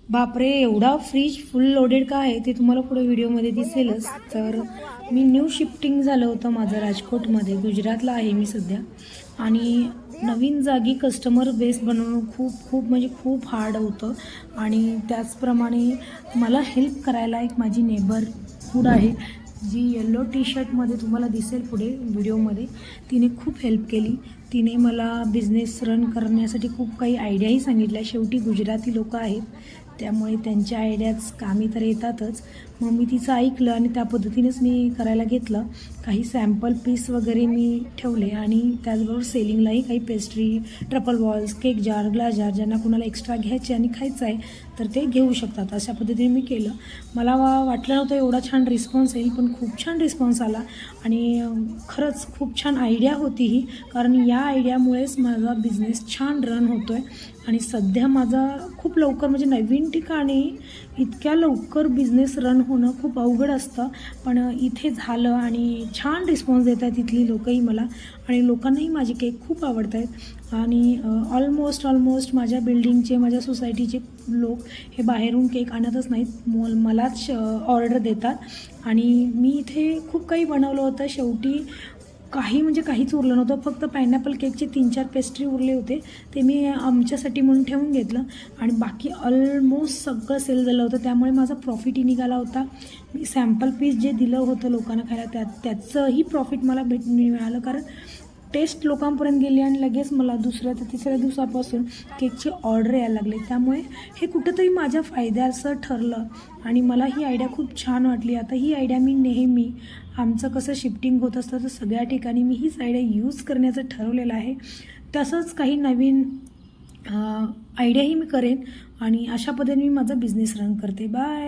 बापरे, एवढा फ्रीज फुल लोडेड का आहे ते तुम्हाला पुढे व्हिडिओमध्ये दिसेलच. तर मी न्यू शिफ्टिंग झालं होतं माझं राजकोटमध्ये, गुजरातला आहे मी सध्या. आणि नवीन जागी कस्टमर बेस बनवणं खूप म्हणजे खूप हार्ड होतं. आणि त्याचप्रमाणे मला हेल्प करायला एक माझी नेबरहूड आहे, जी येलो टी शर्टमध्ये तुम्हाला दिसेल पुढे व्हिडिओमध्ये. तिने खूप हेल्प केली. तिने मला बिझनेस रन करण्यासाठी खूप काही आयडियाही सांगितल्या. शेवटी गुजराती लोक आहेत, त्यामुळे त्यांच्या आयडियाज कामी तर येतातच. मग मी तिचं ऐकलं आणि त्या पद्धतीनेच मी करायला घेतलं. काही सॅम्पल पीस वगैरे मी ठेवले आणि त्याचबरोबर सेलिंगलाही काही पेस्ट्री, ट्रपल बॉल्स, केक जार, ग्लास जार, ज्यांना कुणाला एक्स्ट्रा घ्यायचे आणि खायचं आहे तर ते घेऊ शकतात. अशा पद्धतीने मी केलं. मला वाटलं नव्हतं एवढा छान रिस्पॉन्स येईल, पण खूप छान रिस्पॉन्स आला. आणि खरंच खूप छान आयडिया होती ही, कारण या आयडियामुळेच माझा बिझनेस छान रन होतो आहे. आणि सध्या माझा खूप लवकर, म्हणजे नवीन ठिकाणी इतक्या लवकर बिझनेस रन होणं खूप अवघड असतं, पण इथे झालं आणि छान रिस्पॉन्स देत आहेत तिथली लोकंही मला. आणि लोकांनाही माझे केक खूप आवडत आहेत. आणि ऑलमोस्ट माझ्या बिल्डिंगचे, माझ्या सोसायटीचे लोक हे बाहेरून केक आणतच नाहीत, मलाच ऑर्डर देतात. आणि मी इथे खूप काही बनवलं होतं. शेवटी काहीच उरलं नव्हतं. फक्त पायनॅपल केकचे 3-4 पेस्ट्री उरले होते, ते मी आमच्यासाठी म्हणून ठेवून घेतलं. आणि बाकी ऑलमोस्ट सगळं सेल झालं होतं, त्यामुळे माझा प्रॉफिटही निघाला होता. मी सॅम्पल पीस जे दिलं होतं लोकांना खायला, त्याचंही प्रॉफिट मला मिळालं, कारण टेस्ट लोकांपर्यंत गेली आणि लगेच मला दुसऱ्या ते तिसऱ्या दिवसापासून केकची ऑर्डर यायला लागली. त्यामुळे हे कुठंतरी माझ्या फायद्याचं ठरलं आणि मला ही आयडिया खूप छान वाटली. आता ही आयडिया मी नेहमी, आमचं कसं शिफ्टिंग होत असतं तर सगळ्या ठिकाणी मी हीच आयडिया यूज करण्याचं ठरवलेलं आहे. तसंच काही नवीन आयडियाही मी करेन आणि अशा पद्धतीने मी माझा बिझनेस रन करते. बाय.